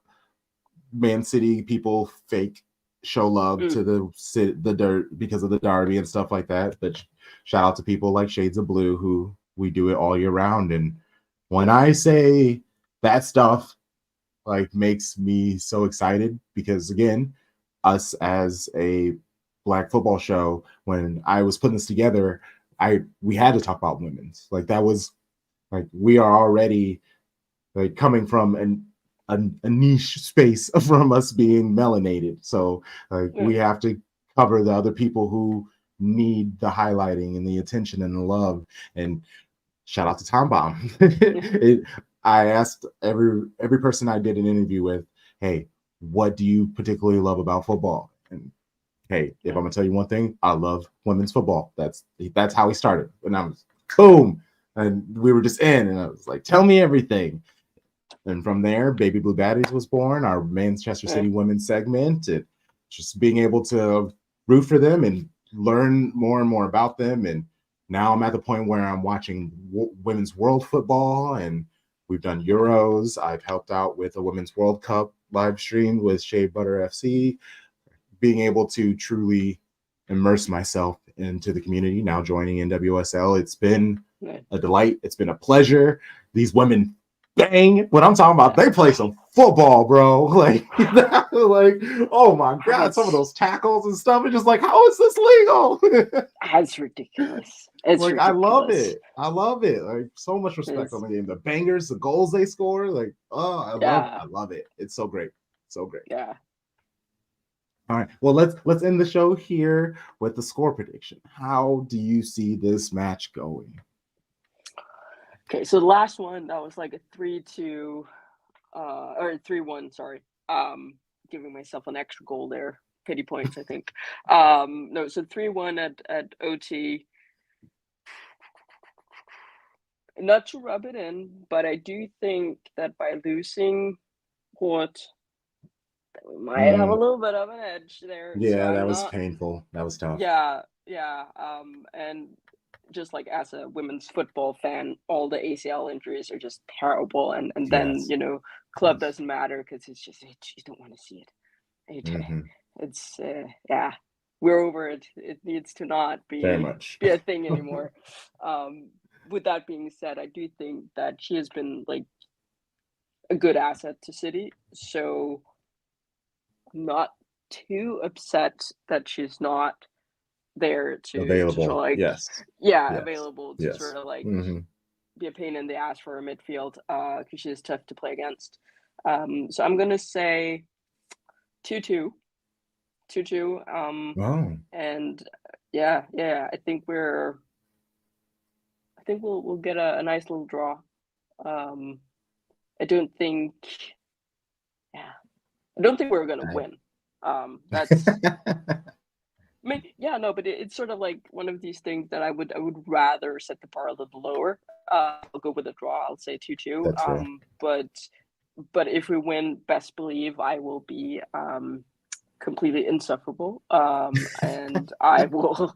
Man City people fake show love to the dirt because of the derby and stuff like that." But shout out to people like Shades of Blue, who we do it all year round. And when I say that stuff like makes me so excited, because again, us as a Black football show, when I was putting this together, we had to talk about women's. Like that was like, we are already like coming from a niche space from us being melanated. So like we have to cover the other people who need the highlighting and the attention and the love. And shout out to Tom Bomb. I asked every person I did an interview with, hey, what do you particularly love about football? And hey, if I'm gonna tell you one thing, I love women's football. That's how we started. And I was boom, and we were just in, and I was like, tell me everything. And from there, Baby Blue Baddies was born, our Manchester City women's segment, and just being able to root for them and learn more and more about them. And now I'm at the point where I'm watching women's world football, and we've done Euros. I've helped out with a Women's World Cup live stream with Shea Butter FC, being able to truly immerse myself into the community, now joining NWSL. It's been a delight. It's been a pleasure. These women bang. What I'm talking about, they play some football, bro. Like, like, oh my god, some of That's those tackles and stuff. It's just like, how is this legal? that's ridiculous. It's Like, I love ridiculous. it. I love it. Like, so much respect on It's, the game. The bangers, the goals they score. Like, oh, yeah, I love it. It's so great. So great. yeah. All right. Well, let's end the show here with the score prediction. How do you see this match going? Okay, so the last one that was like a 3-2, or 3-1. Sorry, giving myself an extra goal there. Pity points, I think. No, so 3-1 at OT. Not to rub it in, but I do think that by losing Port, we might have a little bit of an edge there. So Yeah, that I'm was not. painful. That was tough. Yeah, yeah. And just like as a women's football fan, all the ACL injuries are just terrible. And then Yes. club Yes. doesn't matter because it's just you don't want to see it. Mm-hmm. It's yeah, we're over it. It needs to not Very be much. a thing anymore. With that being said, I do think that she has been like a good asset to City. So I'm not too upset that she's not there to sort of Available. like Yes. Yes. available to Yes. sort of like Mm-hmm. be a pain in the ass for a midfield because she is tough to play against. So I'm gonna say 2-2. 2-2. Wow. And yeah, I think we'll get a nice little draw. I don't think yeah, I don't think we're gonna win. That's I mean, yeah, no, but it's sort of like one of these things that I would rather set the bar a little lower. I'll go with a draw. I'll say 2-2. That's fair. But if we win, best believe I will be completely insufferable. And I will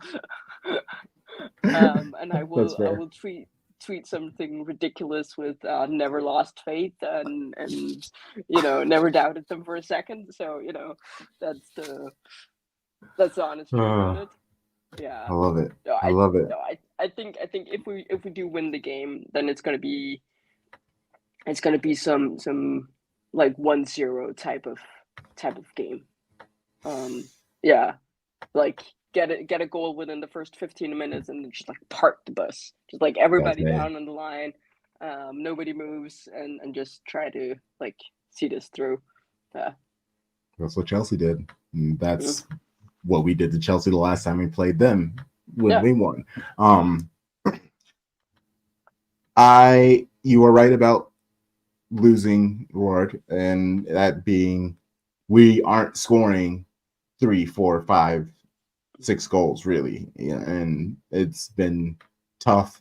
and That's I fair. will tweet something ridiculous with never lost faith and never doubted them for a second. So that's the that's the honest truth on I it. Yeah. love it. No, I love it. I think if we do win the game, then it's gonna be some like 1-0 type of game. Yeah, like get a goal within the first 15 minutes and then just like park the bus, just like That's everybody me. down on the line, nobody moves and just try to like see this through. Yeah. That's what Chelsea did. And Mm. that's what we did to Chelsea the last time we played them when Yeah. we won. You were right about losing Ward, and that being we aren't scoring 3, 4, 5, 6 goals really. Yeah, and it's been tough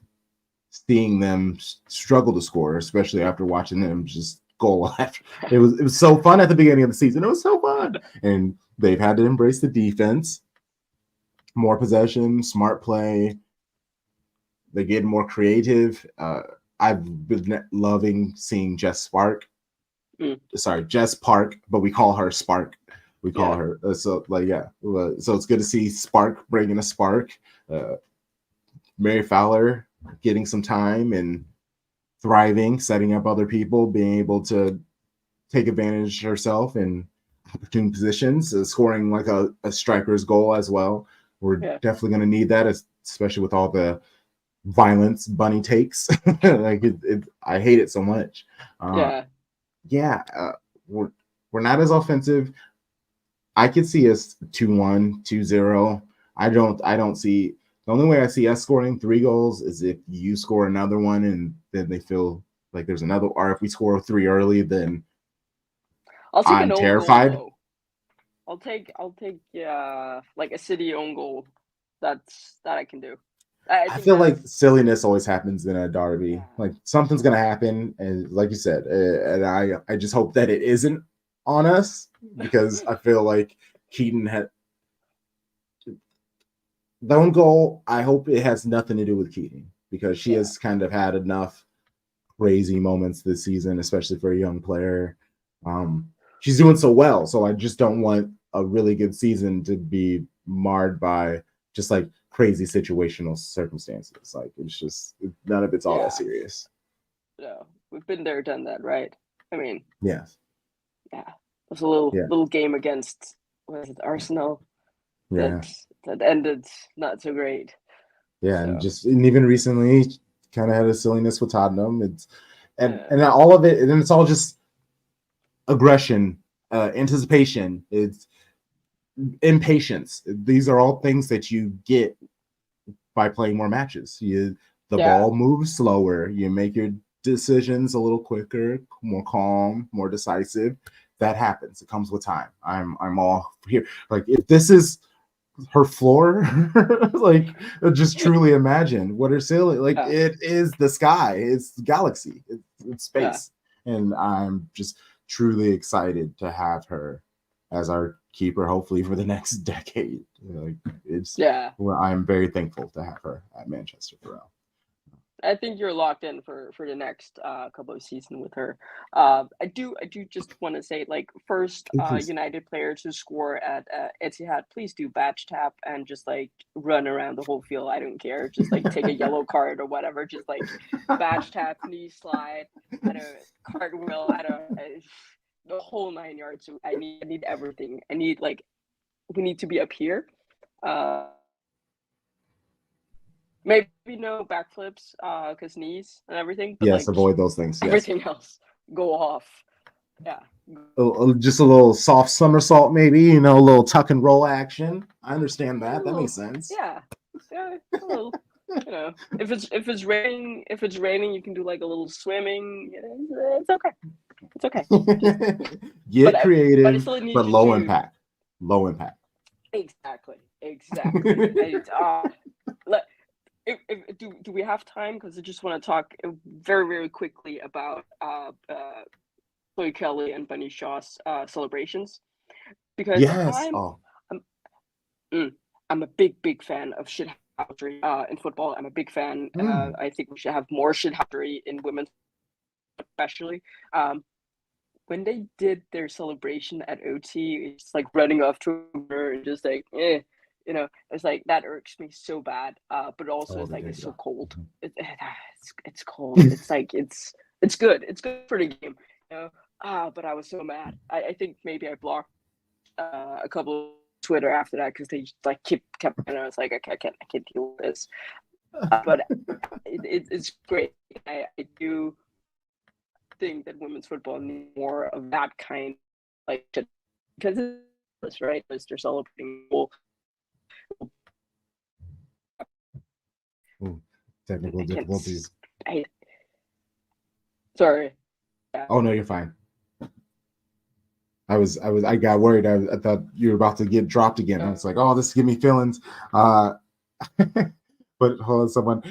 seeing them struggle to score, especially after watching them just goal after. It was so fun at the beginning of the season. It was so fun, and they've had to embrace the defense, more possession, smart play. They get more creative. I've been loving seeing Jess Spark. Sorry, Jess Park, but we call her Spark. We call Yeah. her so like yeah. So it's good to see Spark bringing a spark. Mary Fowler getting some time and thriving, setting up other people, being able to take advantage herself in opportune positions, scoring like a striker's goal as well. We're definitely going to need that, especially with all the violence Bunny takes. Like I hate it so much. We're not as offensive. I could see us 2-1, 2-0. I don't see. The only way I see us scoring 3 goals is if you score another one and then they feel like there's another, or if we score 3 early, then I'll take I'm an own terrified. goal, though. I'll take like a City own goal. That I can do. I feel like silliness always happens in a derby. Yeah. Like something's gonna happen, and like you said, and I just hope that it isn't on us, because I feel like Keaton had the own goal. I hope it has nothing to do with Keaton, because she has kind of had enough crazy moments this season, especially for a young player. She's doing so well, so I just don't want a really good season to be marred by just like crazy situational circumstances. Like it's just none of it's all that serious. Yeah, we've been there, done that, right? I mean, yes. yeah, it was a little Yeah. little game against, what is it, Arsenal, Yeah. that ended not so great. Yeah. So And even recently kind of had a silliness with Tottenham. It's yeah, and all of it, and then it's all just aggression, anticipation, it's impatience. These are all things that you get by playing more matches. The yeah, ball moves slower. You make your decisions a little quicker, more calm, more decisive. That happens. It comes with time. I'm all here. Like if this is her floor, like just truly imagine what her ceiling. Like yeah, it is the sky. It's the galaxy. It's yeah, space, and I'm just truly excited to have her as our keeper, hopefully for the next decade. Like it's, yeah. well, I'm very thankful to have her at Manchester for now. I think you're locked in for the next couple of seasons with her. I do just want to say, like, first Oh, please. United player to score at Etihad, please do badge tap and just like run around the whole field. I don't care. Just like take a yellow card or whatever. Just like badge tap, knee slide, I don't cartwheel. I don't the whole 9 yards. I need everything. I need like we need to be up here. Uh, Maybe no backflips, cause knees and everything, but Yes, like avoid those things. Yes. everything else go off. Yeah. Just a little soft somersault, maybe, a little tuck and roll action. I understand A that. That makes little, sense. yeah, yeah, a little. If it's raining, you can do like a little swimming. It's okay. It's okay. Just Get but I creative, still need but you low to impact. Low impact. exactly. Let do we have time? Because I just want to talk very very quickly about Chloe Kelly and Bunny Shaw's celebrations because Yes. Oh, I'm mm, I'm a big fan of shithousery in football. I'm a big fan. mm. I think we should have more shithousery in women's, especially. Um, when they did their celebration at OT, it's like running off to her and just like, it's like that irks me so bad. But also Oh, it's they like did. it's Yeah. so cold. It's cold. It's like it's good. It's good for the game. You know. But I was so mad. I think maybe I blocked a couple of Twitter after that because they just, like kept and I was like I can't deal with this. But it's great. I do think that women's football needs more of that kind, like because it's right. They're celebrating. Ooh, technical I can't. difficulties. I sorry. Yeah. Oh no, you're fine. I got worried. I thought you were about to get dropped again. I was like, oh, this is giving me feelings. Uh, but hold on, someone,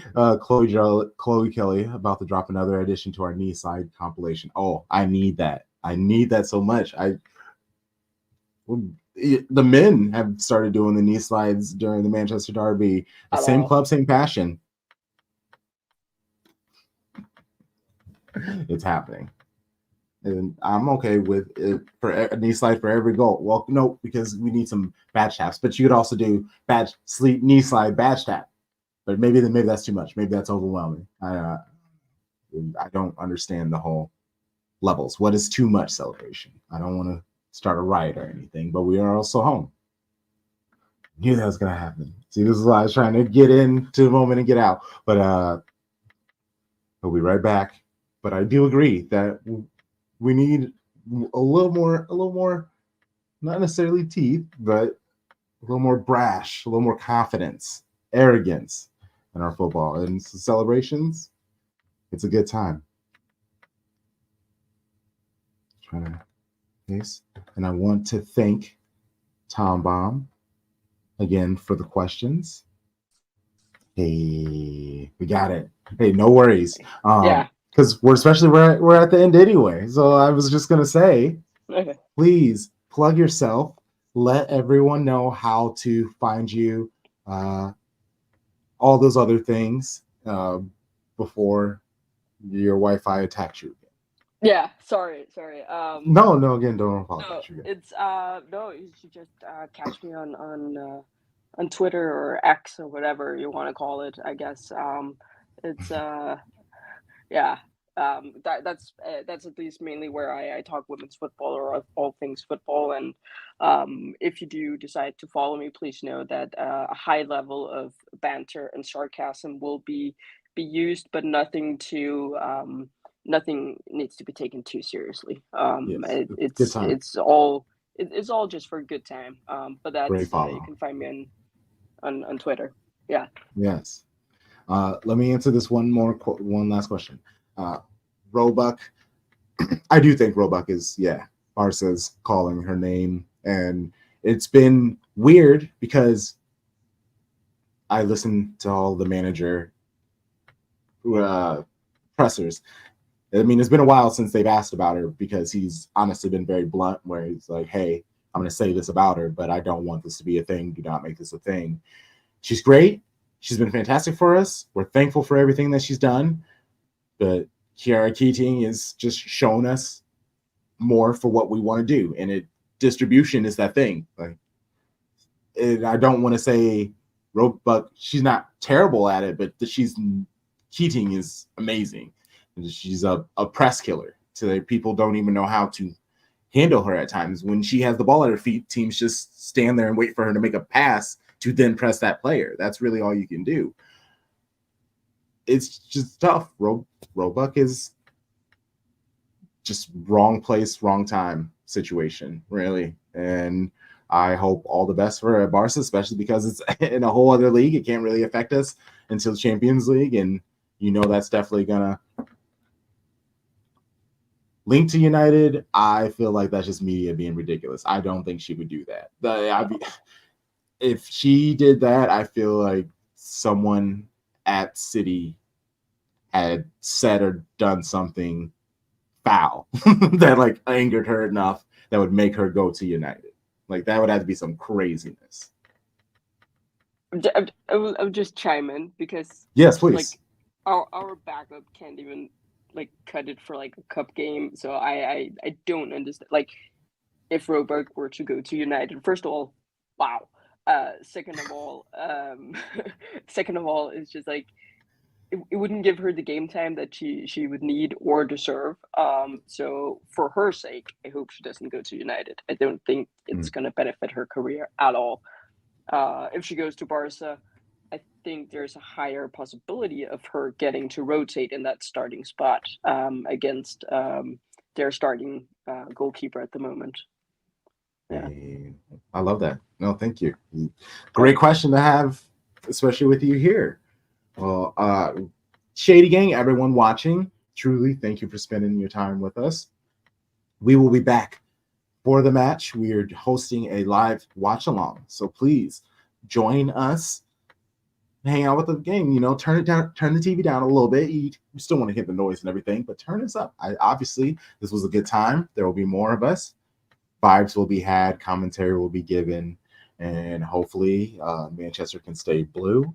Chloe Kelly, about to drop another addition to our knee side compilation. Oh, I need that. I need that so much. The men have started doing the knee slides during the Manchester Derby. Same Hello. club, same passion. It's happening. And I'm okay with it for a knee slide for every goal. Well, no, because we need some badge taps. But you could also do knee slide badge tap. But maybe that's too much. Maybe that's overwhelming. I don't understand the whole levels. What is too much celebration? I don't want to start a riot or anything, but we are also home. Knew that was gonna happen. See, this is why I was trying to get into the moment and get out. But we'll be right back. But I do agree that we need a little more, not necessarily teeth, but a little more brash, a little more confidence, arrogance in our football and celebrations. It's a good time. Trying to face, and I want to thank Tom Baum again for the questions. Hey, we got it. Hey, no worries. Yeah. Because we're at the end anyway. So I was just gonna say, Okay. please plug yourself. Let everyone know how to find you. All those other things before your Wi-Fi attacks you. Yeah. Sorry. No. Again, don't No, apologize. You're good. it's no. You should just catch me on Twitter or X or whatever you want to call it. I guess it's yeah. That's at least mainly where I talk women's football or all things football. And if you do decide to follow me, please know that a high level of banter and sarcasm will be used, but nothing needs to be taken too seriously. Yes, good time. It's all just for a good time. But Great that's you follow. can find me on Twitter. Yeah. Yes. Let me answer this one last question. Roebuck, I do think Roebuck is, Barca's calling her name. And it's been weird because I listened to all the manager pressers. I mean, it's been a while since they've asked about her because he's honestly been very blunt where he's like, hey, I'm going to say this about her, but I don't want this to be a thing. Do not make this a thing. She's great. She's been fantastic for us. We're thankful for everything that she's done. But Kiara Keating is just showing us more for what we want to do. And distribution is that thing. Like, I don't want to say Roebuck, she's not terrible at it, but Keating is amazing. She's a press killer. So people don't even know how to handle her at times. When she has the ball at her feet, teams just stand there and wait for her to make a pass to then press that player. That's really all you can do. It's just tough. Roebuck is just wrong place, wrong time situation, really. And I hope all the best for her at Barca, especially because it's in a whole other league. It can't really affect us until Champions League. And that's definitely going to link to United. I feel like that's just media being ridiculous. I don't think she would do that. If she did that, I feel like someone at City had said or done something foul that like angered her enough that would make her go to United. Like that would have to be some craziness. I'll just chime in because yes, please. Like our backup can't even like cut it for like a cup game, so I don't understand. Like if Roebuck were to go to United, first of all, wow. Second of all, it's just like it wouldn't give her the game time that she would need or deserve. So for her sake, I hope she doesn't go to United. I don't think it's going to benefit her career at all. If she goes to Barca, I think there's a higher possibility of her getting to rotate in that starting spot against their starting goalkeeper at the moment. Yeah. I love that. No, thank you. Great question to have, especially with you here. Well, Shady Gang, everyone watching, truly thank you for spending your time with us. We will be back for the match. We are hosting a live watch along, so please join us. Hang out with the gang. Turn it down, turn the TV down a little bit. You still want to hear the noise and everything, but turn this up. Obviously, this was a good time. There will be more of us. Vibes will be had. Commentary will be given, and hopefully, Manchester can stay blue.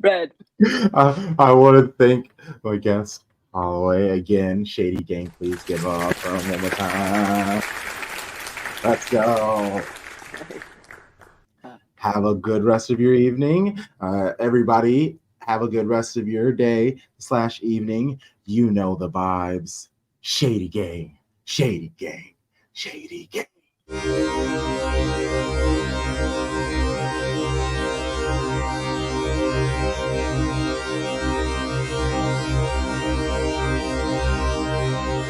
Red. I want to thank my guest, Holloway, again. Shady Gang, please give up for him one more time. Let's go. Have a good rest of your evening. Everybody, have a good rest of your day / evening. You know the vibes. Shady Gang, Shady Gang, Shady Gang.